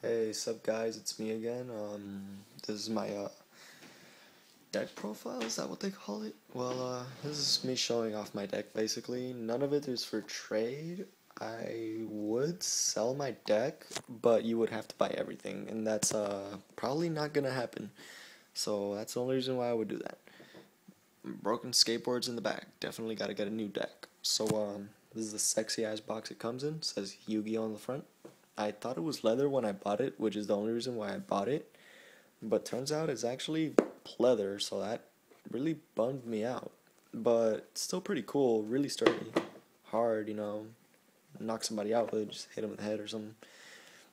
Hey, sup guys, it's me again. This is my deck profile, is that what they call it? Well, this is me showing off my deck basically. None of it is for trade. I would sell my deck, but you would have to buy everything, and that's probably not gonna happen. So that's the only reason why I would do that. Broken skateboards in the back. Definitely gotta get a new deck. So this is the sexy ass box it comes in. It says Yu-Gi-Oh on the front. I thought it was leather when I bought it, which is the only reason why I bought it. But turns out it's actually pleather, so that really bummed me out. But still pretty cool, really sturdy, hard, knock somebody out with it, just hit them in the head or something.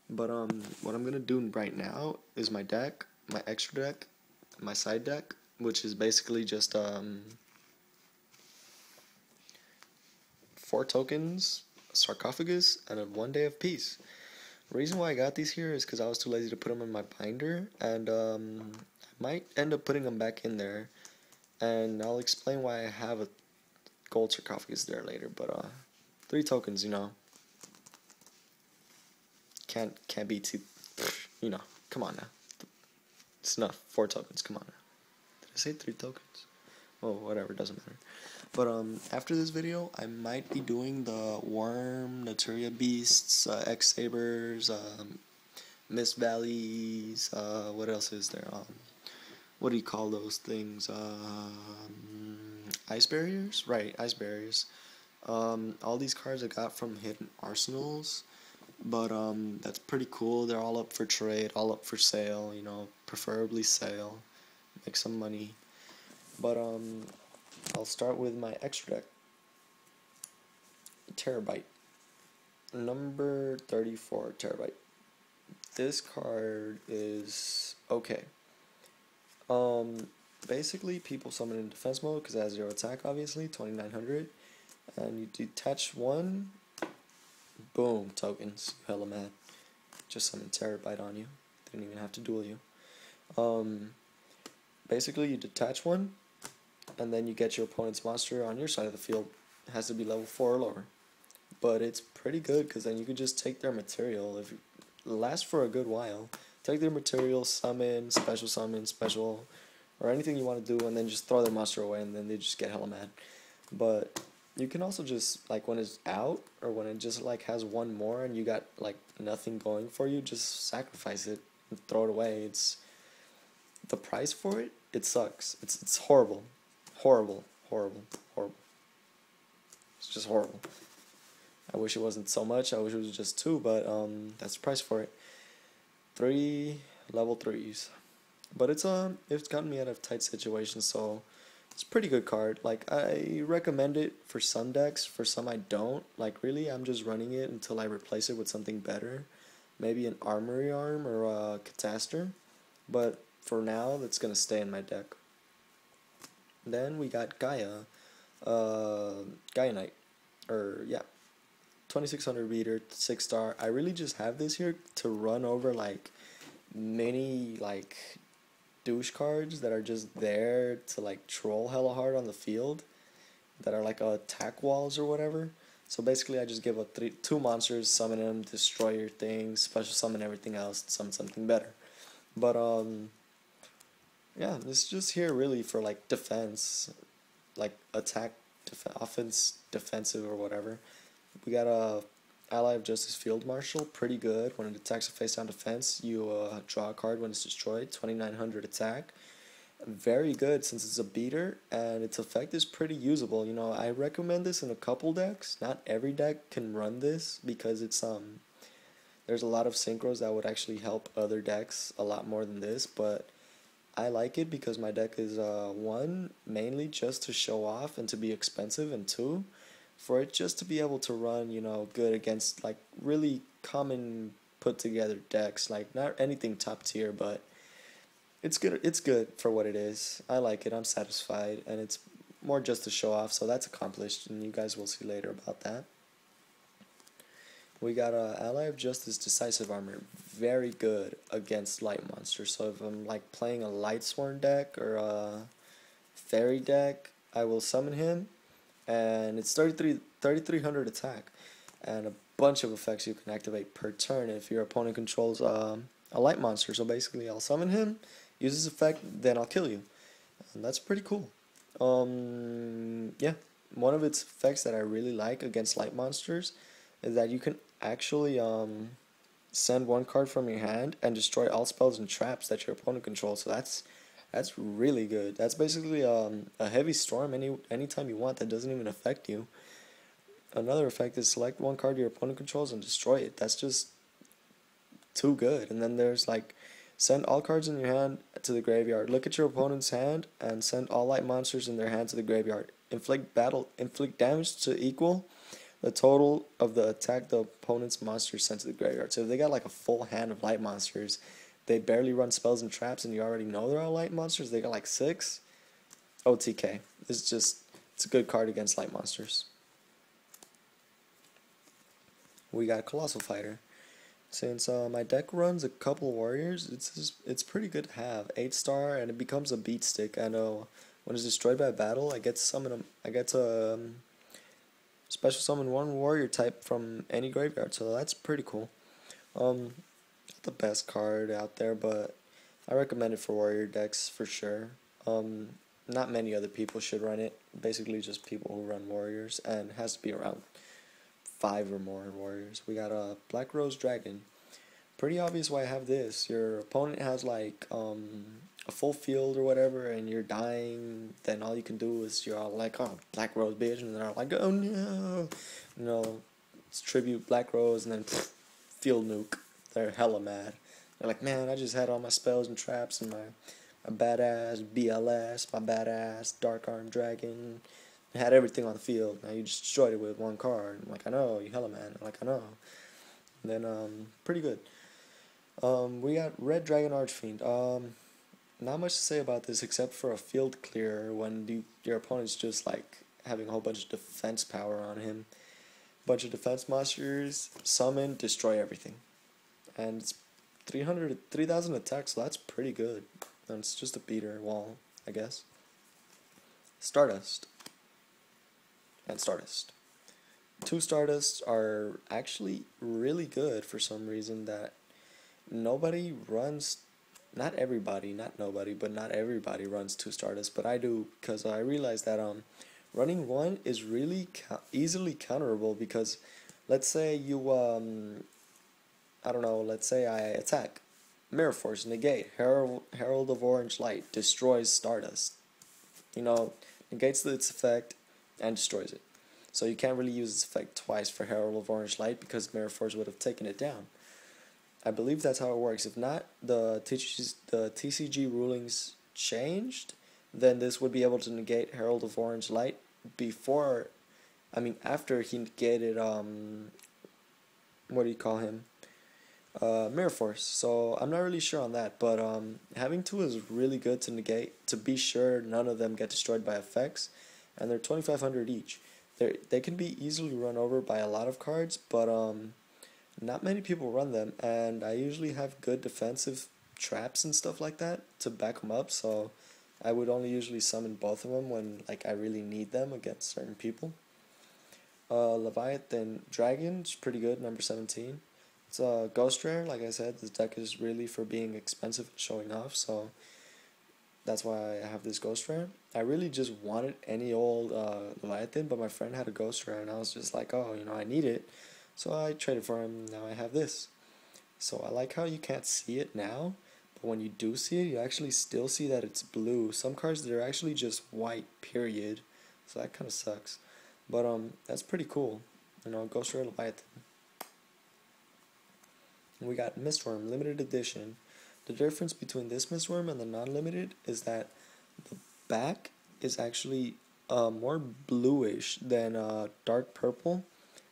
But what I'm gonna do right now is my deck, my extra deck, my side deck, which is basically just 4 tokens, a sarcophagus, and a 1 day of peace. The reason why I got these here is because I was too lazy to put them in my binder, and I might end up putting them back in there, and I'll explain why I have a gold sarcophagus there later. But 3 tokens, can't be too, come on now, it's enough. 4 tokens, come on now. Did I say 3 tokens? Oh, whatever, doesn't matter. But after this video, I might be doing the Worm, Naturia Beasts, X-Sabers, Mist Valleys, what else is there? What do you call those things? Ice barriers? Right, ice barriers. All these cards I got from hidden arsenals, but that's pretty cool. They're all up for trade, all up for sale, preferably sale, make some money. But I'll start with my extra deck. Terabyte. Number 34, Terabyte. This card is okay. Basically, people summon in defense mode because it has 0 attack, obviously, 2900. And you detach 1, boom, tokens. Hella mad. Just summon Terabyte on you. Didn't even have to duel you. Basically, you detach 1, and then you get your opponent's monster on your side of the field. It has to be level 4 or lower. But it's pretty good because then you can just take their material. If it lasts for a good while, take their material, summon, special, or anything you want to do, and then just throw their monster away, and then they just get hella mad. But you can also just, like, when it's out, or when it just, like, has 1 more, and you got, like, nothing going for you, just sacrifice it and throw it away. It's the price for it. It sucks. It's horrible. Horrible. It's just horrible. I wish it wasn't so much. I wish it was just 2, but that's the price for it. 3 level 3s. But it's gotten me out of tight situations, so it's a pretty good card. Like, I recommend it for some decks. For some I don't. Like, really, I'm just running it until I replace it with something better. Maybe an Armory Arm or a Catastor. But for now, that's gonna stay in my deck. Then we got Gaia Knight, or yeah, 2600 meter, 6-star. I really just have this here to run over like mini like douche cards that are just there to like troll hella hard on the field, that are like attack walls or whatever. So basically, I just give a 2 monsters, summon them, destroy your things, special summon everything else, summon something better. But yeah, this is just here really for like defense, like attack, offense, defensive, or whatever. We got a Ally of Justice Field Marshal, pretty good. When it attacks a face down defense, you draw a card when it's destroyed, 2900 attack. Very good since it's a beater, and its effect is pretty usable. I recommend this in a couple decks. Not every deck can run this because it's there's a lot of synchros that would actually help other decks a lot more than this, but I like it because my deck is 1, mainly just to show off and to be expensive, and 2, for it just to be able to run, good against like really common put together decks, like not anything top tier, but it's good for what it is. I like it, I'm satisfied, and it's more just to show off, so that's accomplished, and you guys will see later about that. We got a Ally of Justice Decisive Armor, very good against light monsters. So if I'm like playing a Light Sworn deck or a Fairy deck, I will summon him, and it's 3300 attack, and a bunch of effects you can activate per turn if your opponent controls a light monster. So basically, I'll summon him, use his effect, then I'll kill you. And that's pretty cool. Yeah, one of its effects that I really like against light monsters is that you can actually send one card from your hand and destroy all spells and traps that your opponent controls. So that's really good. That's basically a heavy storm anytime you want that doesn't even affect you. Another effect is select one card your opponent controls and destroy it. That's just too good. And then there's like send all cards in your hand to the graveyard. Look at your opponent's hand and send all light monsters in their hand to the graveyard. Inflict damage to equal the total of the attack the opponent's monsters sent to the graveyard. So if they got like a full hand of light monsters, they barely run spells and traps, and you already know they're all light monsters. They got like 6. OTK. It's a good card against light monsters. We got Colossal Fighter. Since my deck runs a couple warriors, it's pretty good to have. 8-star, and it becomes a beat stick. And when it's destroyed by a battle, I get to summon them. I get to special summon one warrior type from any graveyard, so that's pretty cool. Not the best card out there, but I recommend it for warrior decks for sure. Not many other people should run it. Basically, just people who run warriors, and it has to be around 5 or more warriors. We got a Black Rose Dragon. Pretty obvious why I have this. Your opponent has like a full field or whatever, and you're dying. Then all you can do is you're all like, "Oh, Black Rose, bitch," and they're like, "Oh no," you know. It's tribute Black Rose, and then field nuke. They're hella mad. They're like, "Man, I just had all my spells and traps and my badass BLS, my badass Dark Arm Dragon. I had everything on the field. Now you just destroyed it with one card." I'm like, "I know, you hella man." I'm like, "I know." And then pretty good. We got Red Dragon Archfiend. Not much to say about this except for a field clear when your opponent's just like having a whole bunch of defense power on him. Bunch of defense monsters, summon, destroy everything. And it's 3,000 attack, so that's pretty good. And it's just a beater wall, I guess. Stardust. And Stardust. 2 Stardusts are actually really good for some reason that nobody runs. Not everybody, not nobody, but not everybody runs 2 Stardust, but I do, because I realized that running 1 is really easily counterable, because let's say you I don't know, let's say I attack. Mirror Force, negate, Herald of Orange Light, destroys Stardust. You know, negates its effect and destroys it. So you can't really use its effect twice for Herald of Orange Light because Mirror Force would have taken it down. I believe that's how it works. If not, the TCG rulings changed, then this would be able to negate Herald of Orange Light after he negated, what do you call him? Mirror Force. So I'm not really sure on that, but having 2 is really good to negate, to be sure none of them get destroyed by effects, and they're 2,500 each. They can be easily run over by a lot of cards, but not many people run them, and I usually have good defensive traps and stuff like that to back them up, so I would only usually summon both of them when like I really need them against certain people. Leviathan Dragon's pretty good, number 17. It's a ghost rare, like I said. This deck is really for being expensive and showing off, so that's why I have this ghost rare. I really just wanted any old Leviathan, but my friend had a ghost rare, and I was just like, oh, I need it. So I traded for him, now I have this. So I like how you can't see it now, but when you do see it, you actually still see that it's blue. Some cards, they're actually just white, period. So that kind of sucks. But that's pretty cool. Ghost rare Leviathan. We got Mistworm, limited edition. The difference between this Mistworm and the non-limited is that the back is actually more bluish than dark purple,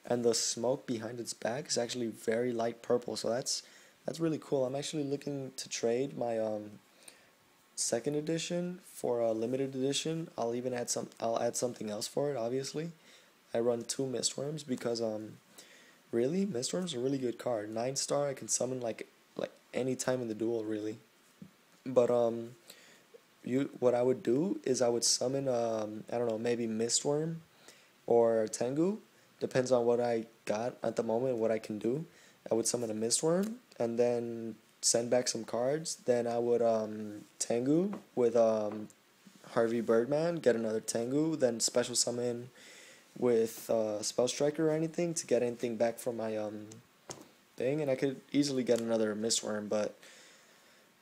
and the smoke behind its back is actually very light purple. So that's really cool. I'm actually looking to trade my second edition for a limited edition. I'll add something else for it. Obviously, I run 2 Mistworms because really, Mistworm's a really good card. 9-star, I can summon like any time in the duel, really. But what I would do is I would summon I don't know, maybe Mistworm or Tengu, Depends on what I got at the moment, what I can do. I would summon a Mistworm and then send back some cards. Then I would Tengu with Harvey Birdman, get another Tengu, then special summon with Spell Striker or anything to get anything back from my thing, and I could easily get another Mistworm, but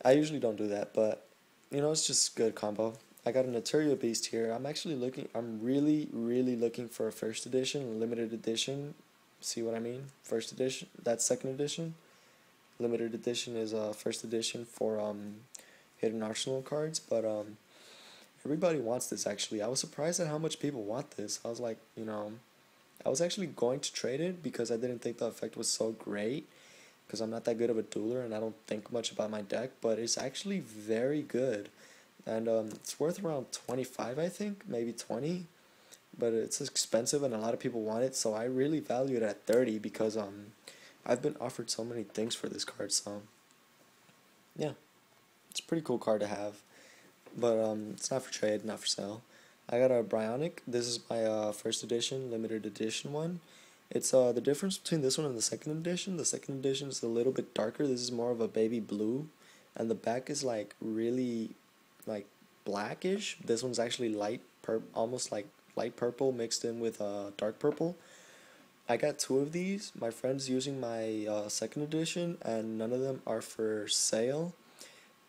I usually don't do that. But you know, it's just good combo. I got an Eteria Beast here. I'm really looking for a first edition, limited edition. See what I mean? First edition. That's second edition. Limited edition is first edition for hidden arsenal cards, but everybody wants this actually. I was surprised at how much people want this. I was like, you know, I was actually going to trade it because I didn't think the effect was so great because I'm not that good of a dueler and I don't think much about my deck, but it's actually very good. And it's worth around 25, I think, maybe 20, but it's expensive and a lot of people want it, so I really value it at 30 because I've been offered so many things for this card, so yeah, it's a pretty cool card to have. But it's not for trade, not for sale. I got a Bryonic. This is my first edition, limited edition one. It's the difference between this one and the second edition. The second edition is a little bit darker. This is more of a baby blue, and the back is like really like blackish. This one's actually almost like light purple mixed in with dark purple. I got two of these. My friend's using my second edition, and none of them are for sale.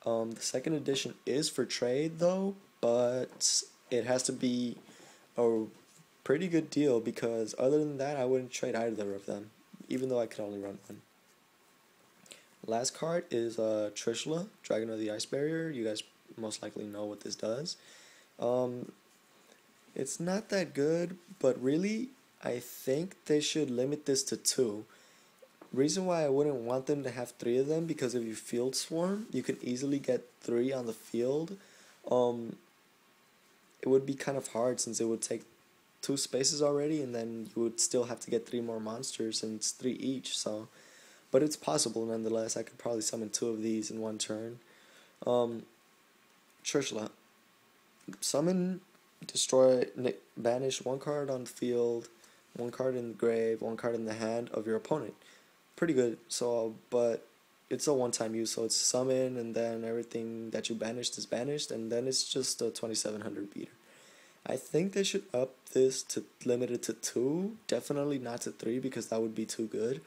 The second edition is for trade though, but it has to be a pretty good deal because other than that, I wouldn't trade either of them, even though I could only run one. Last card is Trishula, Dragon of the Ice Barrier. You guys most likely know what this does. It's not that good, but really, I think they should limit this to 2. Reason why I wouldn't want them to have 3 of them, because if you field swarm, you can easily get 3 on the field. It would be kind of hard since it would take 2 spaces already, and then you would still have to get 3 more monsters, and it's 3 each, so... But it's possible nonetheless. I could probably summon 2 of these in one turn. Trishula. Summon, destroy, banish 1 card on the field, 1 card in the grave, 1 card in the hand of your opponent. Pretty good, so, but it's a one-time use, so it's summon, and then everything that you banished is banished, and then it's just a 2700 beater. I think they should up this to limit it to 2, definitely not to 3, because that would be too good,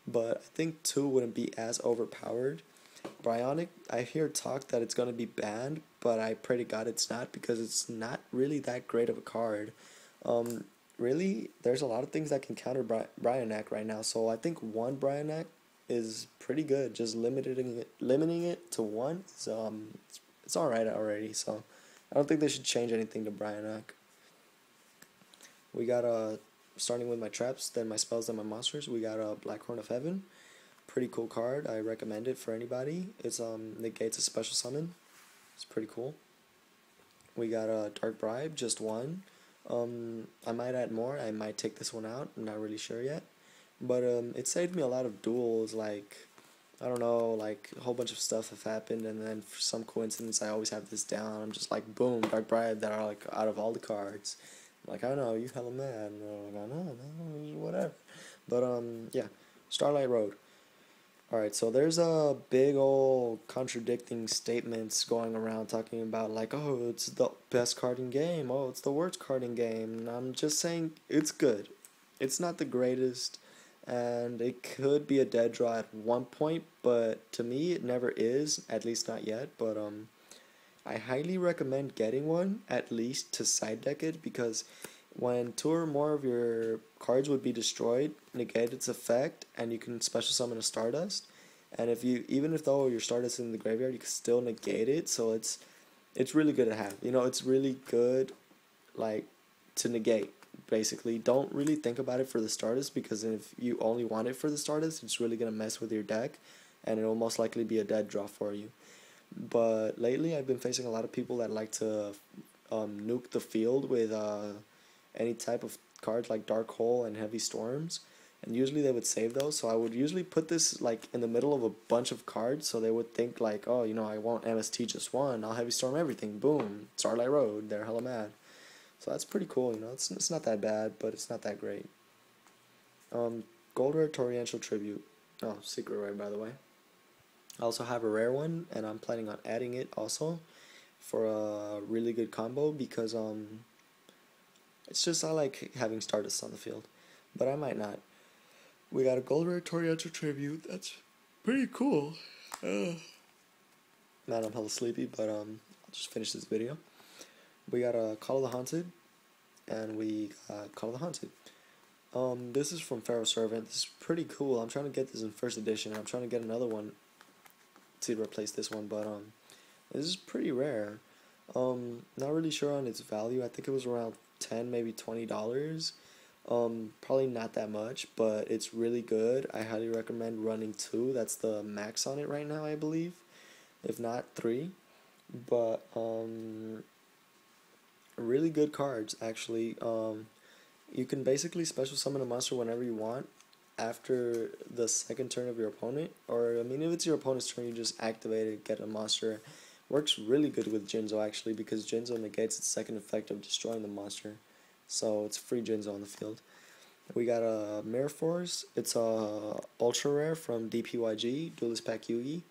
but I think 2 wouldn't be as overpowered. Bryonic, I hear talk that it's going to be banned, but I pray to God it's not, because it's not really that great of a card. Really, there's a lot of things that can counter Bryonic right now, so I think 1 Bryonic is pretty good. Just limiting it to 1 is it's alright already, so I don't think they should change anything to Bryonic. We got starting with my traps, then my spells, then my monsters, we got Black Horn of Heaven. Pretty cool card. I recommend it for anybody. It's negates a special summon. It's pretty cool. We got Dark Bribe, just 1. I might add more. I might take this one out. I'm not really sure yet. But it saved me a lot of duels. Like, I don't know, like a whole bunch of stuff have happened, and then for some coincidence, I always have this down. I'm just like, boom, Dark Bribe that are like out of all the cards. I'm like, I don't know, you hella mad. And like, I know, whatever. But yeah, Starlight Road. Alright, so there's a big old contradicting statements going around talking about like, oh, it's the best card in game, oh, it's the worst card in game, and I'm just saying it's good. It's not the greatest, and it could be a dead draw at one point, but to me it never is, at least not yet, but I highly recommend getting one, at least to side deck it, because when 2 or more of your cards would be destroyed, negate its effect, and you can special summon a Stardust. And if you, even if though your Stardust is in the graveyard, you can still negate it. So it's really good to have. You know, it's really good, like, to negate. Basically, don't really think about it for the Stardust, because if you only want it for the Stardust, it's really gonna mess with your deck, and it'll most likely be a dead draw for you. But lately, I've been facing a lot of people that like to nuke the field with any type of cards like Dark Hole and Heavy Storms, and usually they would save those, so I would usually put this like in the middle of a bunch of cards, so they would think like, oh, you know, I won't MST just 1, I'll Heavy Storm everything, boom, Starlight Road, they're hella mad. So that's pretty cool, you know, it's not that bad, but it's not that great. Um, Gold Rare Torrential Tribute. Oh, secret rare, by the way. I also have a rare one, and I'm planning on adding it also for a really good combo because it's just I like having Stardust on the field, but I might not. We got a Gold Rare Torrential Tribute. That's pretty cool. Man, I'm hella sleepy, but I'll just finish this video. We got a Call of the Haunted, and we got Call of the Haunted. This is from Pharaoh Servant. This is pretty cool. I'm trying to get this in first edition. I'm trying to get another one to replace this one, but this is pretty rare. Not really sure on its value. I think it was around $10, maybe $20. Probably not that much, but it's really good. I highly recommend running 2. That's the max on it right now, I believe. If not 3. But really good cards actually. You can basically special summon a monster whenever you want after the second turn of your opponent, or I mean if it's your opponent's turn you just activate it, get a monster. Works really good with Jinzo actually because Jinzo negates its second effect of destroying the monster, so it's free Jinzo on the field. We got a Mirror Force. It's a ultra rare from DPYG, Duelist Pack Yugi.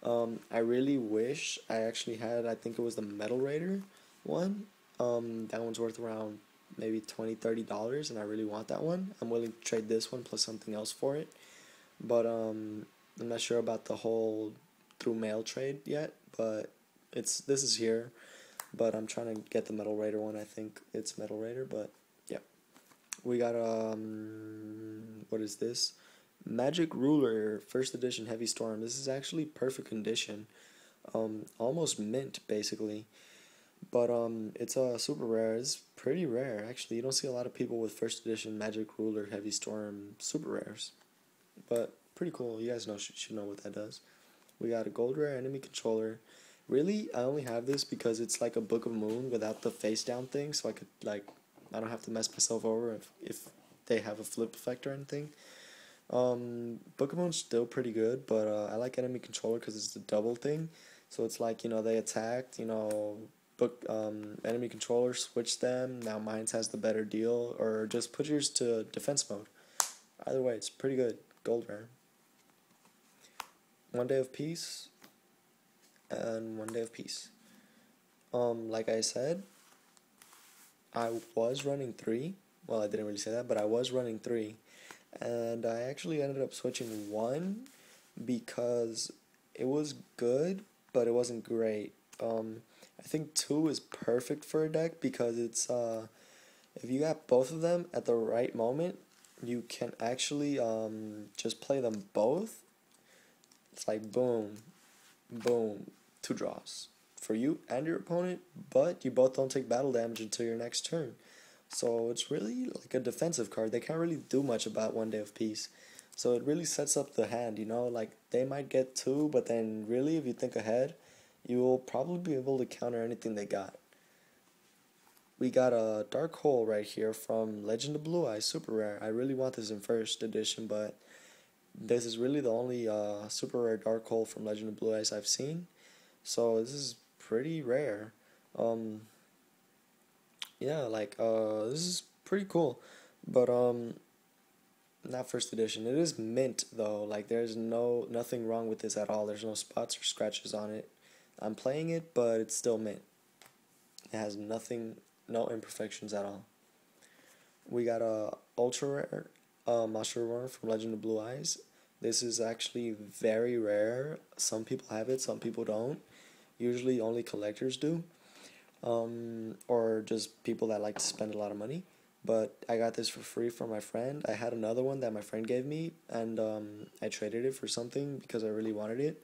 I really wish I actually had, I think it was the Metal Raider one. That one's worth around maybe $20-$30, and I really want that one. I'm willing to trade this one plus something else for it, but I'm not sure about the whole through mail trade yet. But this is here, but I'm trying to get the Metal Raider one. I think it's Metal Raider, but yeah. We got what is this? Magic Ruler first edition Heavy Storm. This is actually perfect condition, almost mint basically. But it's a super rare. It's pretty rare actually. You don't see a lot of people with first edition Magic Ruler Heavy Storm super rares, but pretty cool. You guys should know what that does. We got a gold rare enemy controller. Really, I only have this because it's like a Book of Moon without the face down thing, so I could I don't have to mess myself over if they have a flip effect or anything. Book of Moon's still pretty good, but I like enemy controller because it's the double thing. So it's like, they attacked, enemy controller, switch them. Now mine has the better deal, or just put yours to defense mode. Either way, it's pretty good. Gold rare. One Day of Peace and One Day of Peace. Like I said, I was running 3. Well, I didn't really say that, but I was running 3. And I actually ended up switching 1 because it was good, but it wasn't great. I think 2 is perfect for a deck because it's if you got both of them at the right moment, you can actually just play them both. It's like boom, boom, 2 draws for you and your opponent, but you both don't take battle damage until your next turn. So it's really like a defensive card. They can't really do much about One Day of Peace. So it really sets up the hand, like they might get 2, but then really if you think ahead, you will probably be able to counter anything they got. We got a Dark Hole right here from Legend of Blue Eyes, super rare. I really want this in first edition, but this is really the only super rare Dark Hole from Legend of Blue Eyes I've seen. So this is pretty rare. Yeah, this is pretty cool, but not first edition. It is mint though. Like there's nothing wrong with this at all. There's no spots or scratches on it. I'm playing it, but it's still mint. It has nothing, no imperfections at all. We got a ultra rare Monster Runner from Legend of Blue Eyes. This is actually very rare. Some people have it, some people don't. Usually only collectors do. Or just people that like to spend a lot of money. But I got this for free from my friend. I had another one that my friend gave me, and I traded it for something because I really wanted it.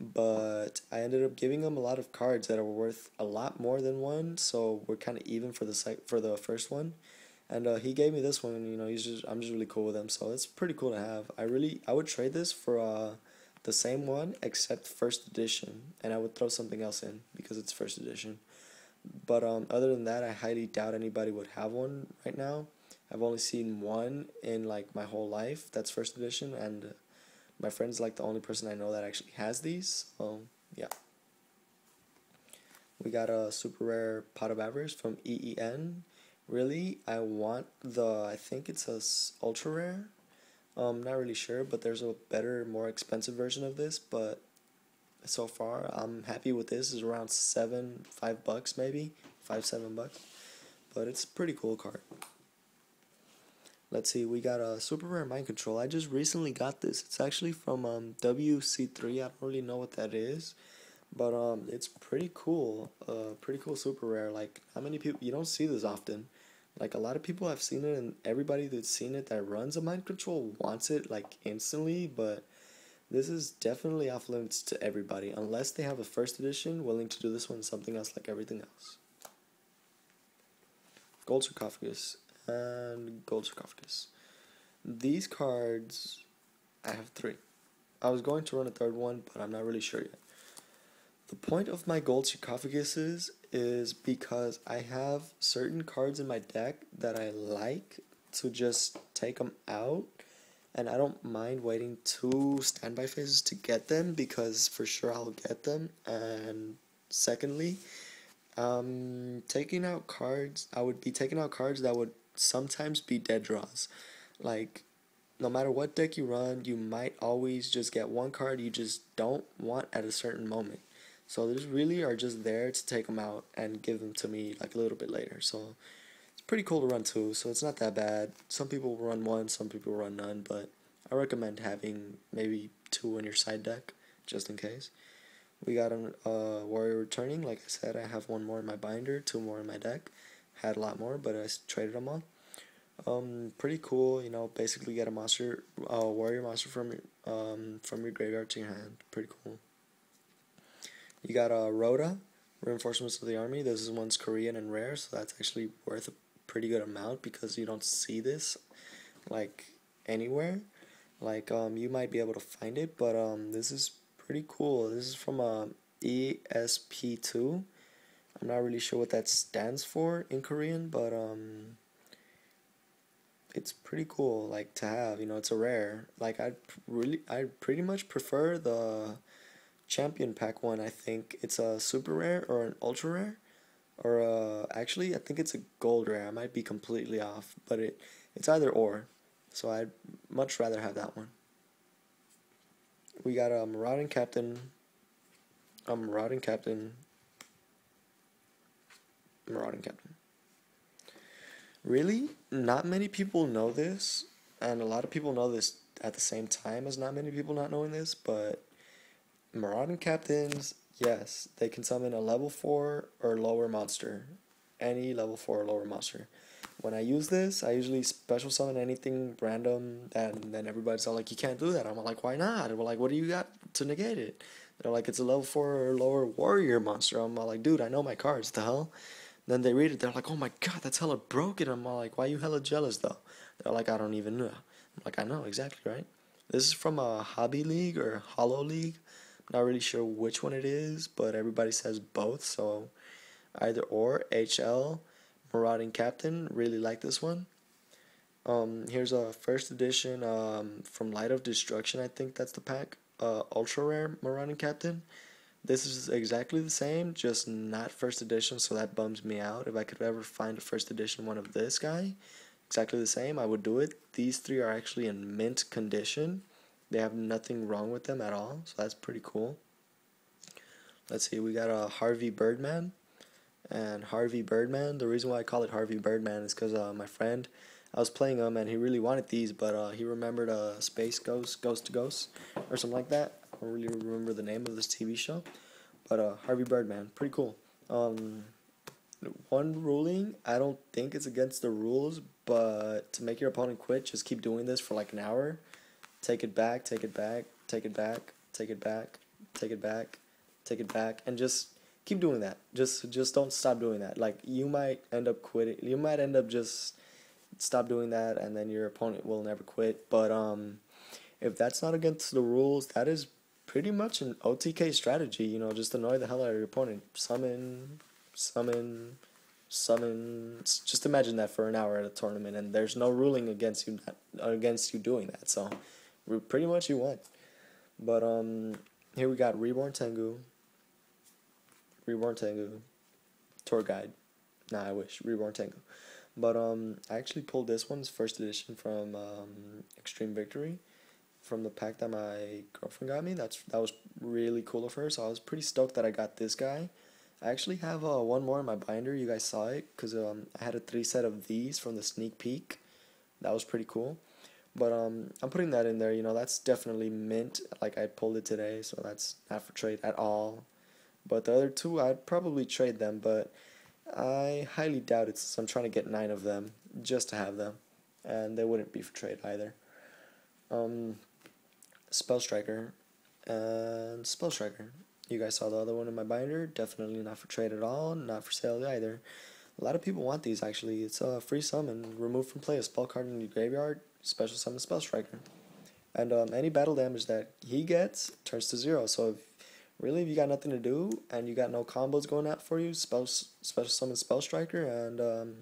But I ended up giving him a lot of cards that are worth a lot more than one, so we're kind of even for the first one. And he gave me this one, and I'm just really cool with him, so it's pretty cool to have. I would trade this for the same one except first edition, and I would throw something else in because it's first edition. But other than that, I highly doubt anybody would have one right now. I've only seen one in my whole life that's first edition, and my friend's the only person I know that actually has these. So yeah. We got a super rare Pot of Avarice from EEN. Really, I want I think it's a ultra rare. Not really sure, but there's a better, more expensive version of this. But so far, I'm happy with this. It's around $5 maybe, 7 bucks. But it's a pretty cool card. Let's see, we got a super rare mind control. I just recently got this. It's actually from WC3. I don't really know what that is, but it's pretty cool. Pretty cool super rare. Like, how many people, you don't see this often. Like, a lot of people have seen it, and everybody that's seen it that runs a mind control wants it like instantly, but this is definitely off limits to everybody unless they have a first edition willing to do this one something else like everything else. Gold sarcophagus and gold sarcophagus. These cards, I have 3. I was going to run a third one, but I'm not really sure yet. The point of my gold sarcophaguses is because I have certain cards in my deck that I like to just take them out, and I don't mind waiting 2 standby phases to get them because for sure I'll get them. And secondly, taking out cards, I would be taking out cards that would sometimes be dead draws. Like, no matter what deck you run, you might always just get one card you just don't want at a certain moment. So these really are just there to take them out and give them to me like a little bit later. So it's pretty cool to run 2, so it's not that bad. Some people run 1, some people run none, but I recommend having maybe 2 in your side deck just in case. We got a warrior returning. Like I said, I have 1 more in my binder, 2 more in my deck. Had a lot more, but I traded them all. Pretty cool, you know, basically get a monster, warrior monster from your graveyard to your hand. Pretty cool. You got Rhoda, Reinforcements of the Army. This one's Korean and rare, so that's actually worth a pretty good amount because you don't see this like anywhere. Like you might be able to find it, but this is pretty cool. This is from ESP2. I'm not really sure what that stands for in Korean, but it's pretty cool like to have. You know, it's a rare. Like I pretty much prefer the champion pack one. I think it's a super rare or an ultra rare, or actually I think it's a gold rare. I might be completely off, but it's either or. So I'd much rather have that one. We got a marauding captain, marauding captain. Really, not many people know this, and a lot of people know this at the same time as not many people not knowing this, but marauding captains, yes, they can summon a level 4 or lower monster. Any level 4 or lower monster. When I use this, I usually special summon anything random, and then everybody's all like, you can't do that. I'm like, why not? And we're like, what do you got to negate it? They're like, it's a level 4 or lower warrior monster. I'm all like, dude, I know my cards, the hell? Then they read it, they're like, oh my god, that's hella broken. I'm all like, why you hella jealous though? They're like, I don't even know. I'm like, I know, exactly, right? This is from a hobby league or hollow league. Not really sure which one it is, but everybody says both, so either or. HL, Marauding Captain, really like this one. Here's a first edition from Light of Destruction, I think that's the pack. Ultra rare Marauding Captain. This is exactly the same, just not first edition, so that bums me out. If I could ever find a first edition one of this guy, exactly the same, I would do it. These 3 are actually in mint condition. They have nothing wrong with them at all, so that's pretty cool. Let's see, we got a Harvey Birdman. And Harvey Birdman, the reason why I call it Harvey Birdman is because my friend, I was playing him and he really wanted these, but he remembered Space Ghost, Ghost to Ghost, or something like that. I don't really remember the name of this TV show, but Harvey Birdman, pretty cool. One ruling, I don't think it's against the rules, but to make your opponent quit, just keep doing this for like an hour. Take it back, take it back, take it back, take it back, take it back, take it back, and just keep doing that. Just don't stop doing that. Like, you might end up quitting. You might end up just stop doing that, and then your opponent will never quit. But if that's not against the rules, that is pretty much an OTK strategy. You know, just annoy the hell out of your opponent. Summon, summon, summon. Just imagine that for an hour at a tournament, and there's no ruling against you doing that. So, pretty much you won. But here we got Reborn Tengu. Tour Guide. Nah, I wish. Reborn Tengu. But I actually pulled this one, it's first edition from Extreme Victory, from the pack that my girlfriend got me. That was really cool of her. So I was pretty stoked that I got this guy. I actually have one more in my binder. You guys saw it because I had a 3 set of these from the sneak peek. That was pretty cool. But I'm putting that in there. You know, that's definitely mint. Like I pulled it today, so that's not for trade at all. But the other two, I'd probably trade them, but I highly doubt it since I'm trying to get 9 of them just to have them, and they wouldn't be for trade either. Um, Spell Striker and Spell Striker. You guys saw the other one in my binder. Definitely not for trade at all. Not for sale either. A lot of people want these actually. It's a free summon. Remove from play a spell card in your graveyard. Special summon Spell Striker. And any battle damage that he gets turns to 0. So if you got nothing to do and you got no combos going out for you, special summon Spell Striker and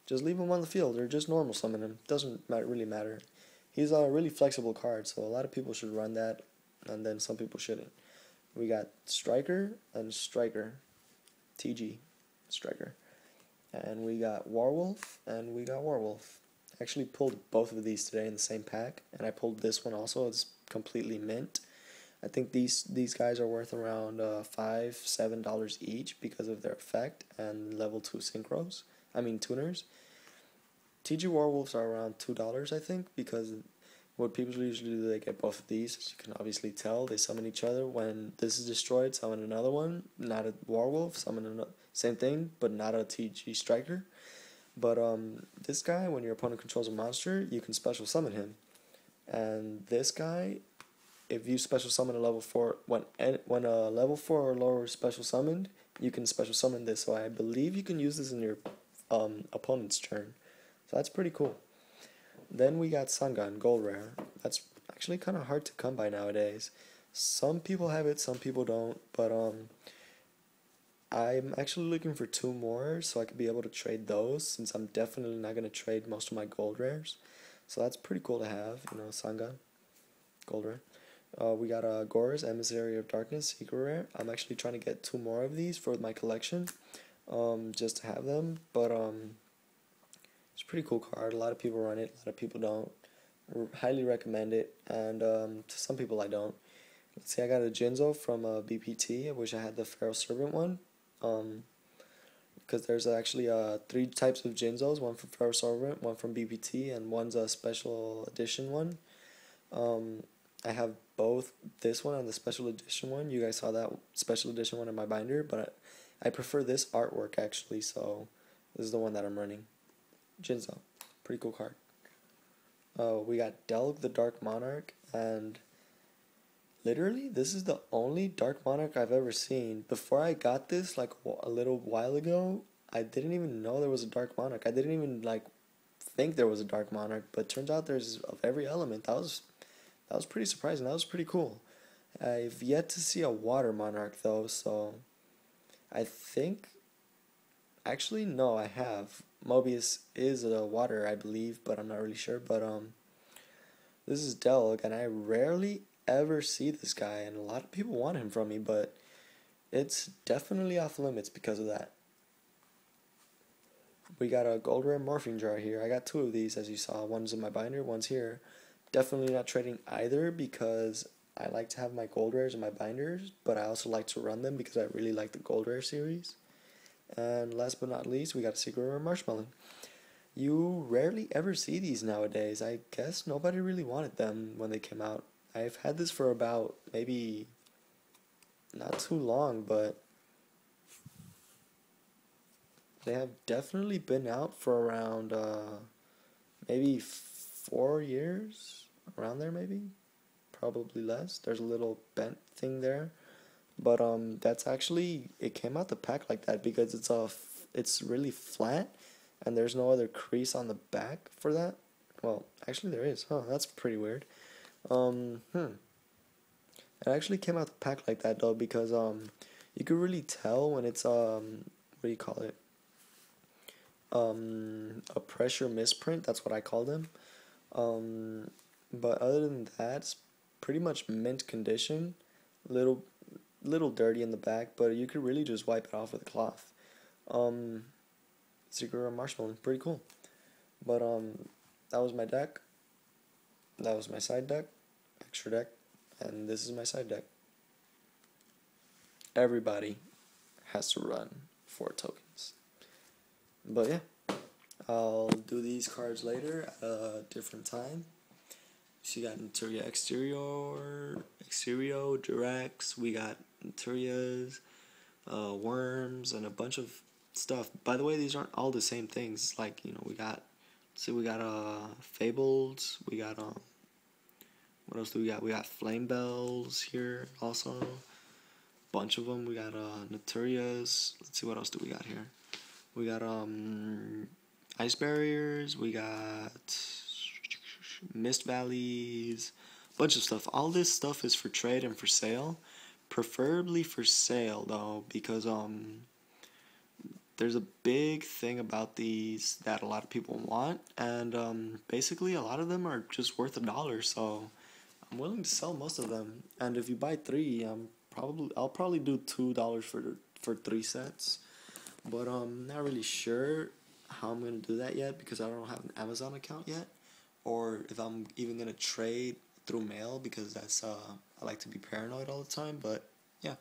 just leave him on the field or just normal summon him. Doesn't really matter. He's a really flexible card, so a lot of people should run that, and then some people shouldn't. We got Striker and Striker, TG, Striker. And we got Warwolf and we got Warwolf. I actually pulled both of these today in the same pack, and I pulled this one also. It's completely mint. I think these guys are worth around $5-7 each because of their effect and level 2 synchros. I mean tuners. TG Warwolves are around $2, I think, because what people usually do, they get both of these. As you can obviously tell, they summon each other. When this is destroyed, summon another one, not a Warwolf, summon another, same thing, but not a TG Striker. But this guy, when your opponent controls a monster, you can special summon him. And this guy, if you special summon a level 4, when a level 4 or lower special summoned, you can special summon this. So I believe you can use this in your opponent's turn. So that's pretty cool. Then we got Sangan, Gold Rare. That's actually kind of hard to come by nowadays. Some people have it, some people don't. But I'm actually looking for 2 more so I could be able to trade those, since I'm definitely not going to trade most of my gold rares. So that's pretty cool to have, you know, Sangan, Gold Rare. We got Gora's Emissary of Darkness, Secret Rare. I'm actually trying to get 2 more of these for my collection, just to have them. But it's a pretty cool card. A lot of people run it, a lot of people don't. Highly recommend it, and to some people I don't. Let's see, I got a Jinzo from BPT. I wish I had the Feral Servant one. Because there's actually 3 types of Jinzos, one from Feral Servant, one from BPT, and one's a special edition one. I have both this one and the special edition one. You guys saw that special edition one in my binder, but I prefer this artwork actually, so this is the one that I'm running. Jinzo, pretty cool card. We got Delg the Dark Monarch, and literally this is the only Dark Monarch I've ever seen. Before I got this, like a little while ago, I didn't even know there was a Dark Monarch. I didn't even think there was a Dark Monarch, but turns out there's of every element. That was pretty surprising. That was pretty cool. I've yet to see a Water Monarch though, so I think, actually no, I have. Mobius is a water, I believe, but I'm not really sure. But this is Delg, and I rarely ever see this guy, and a lot of people want him from me, but it's definitely off limits because of that. We got a Gold Rare Morphing Jar here. I got 2 of these, as you saw. One's in my binder, one's here. Definitely not trading either because I like to have my Gold Rares in my binders, but I also like to run them because I really like the Gold Rare series. And last but not least, we got a Secret Rare Marshmallow. You rarely ever see these nowadays. I guess nobody really wanted them when they came out. I've had this for about maybe not too long, but they have definitely been out for around maybe 4 years, around there maybe, probably less. There's a little bent thing there. But that's actually, it came out the pack like that because it's really flat, and there's no other crease on the back for that. Well, actually there is. Huh, that's pretty weird. It actually came out the pack like that though because you could really tell when it's what do you call it? A pressure misprint. That's what I call them. But other than that, it's pretty much mint condition. Little dirty in the back, but you could really just wipe it off with a cloth. Secret Rare Marshmallow. Pretty cool. But that was my deck. That was my side deck, extra deck, and this is my side deck. Everybody has to run 4 tokens. But yeah, I'll do these cards later at a different time. So you got Naturia Exterior, Durex, we got Naturias, Worms, and a bunch of stuff. By the way, these aren't all the same things. Like, we got, Fabled, we got, what else do we got? We got Flame Bells here also. Bunch of them. We got Naturias. Let's see what else do we got here. We got Ice Barriers. We got Mist Valleys. Bunch of stuff. All this stuff is for trade and for sale. Preferably for sale though, because there's a big thing about these that a lot of people want, and basically a lot of them are just worth $1, so I'm willing to sell most of them. And if you buy 3, I'll probably do $2 for 3 sets. But I'm not really sure how I'm gonna do that yet because I don't have an Amazon account yet, or if I'm even gonna trade through mail because that's I like to be paranoid all the time. But yeah,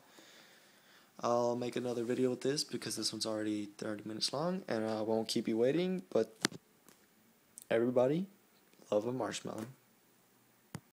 I'll make another video with this because this one's already 30 minutes long and I won't keep you waiting. But everybody, love a marshmallow.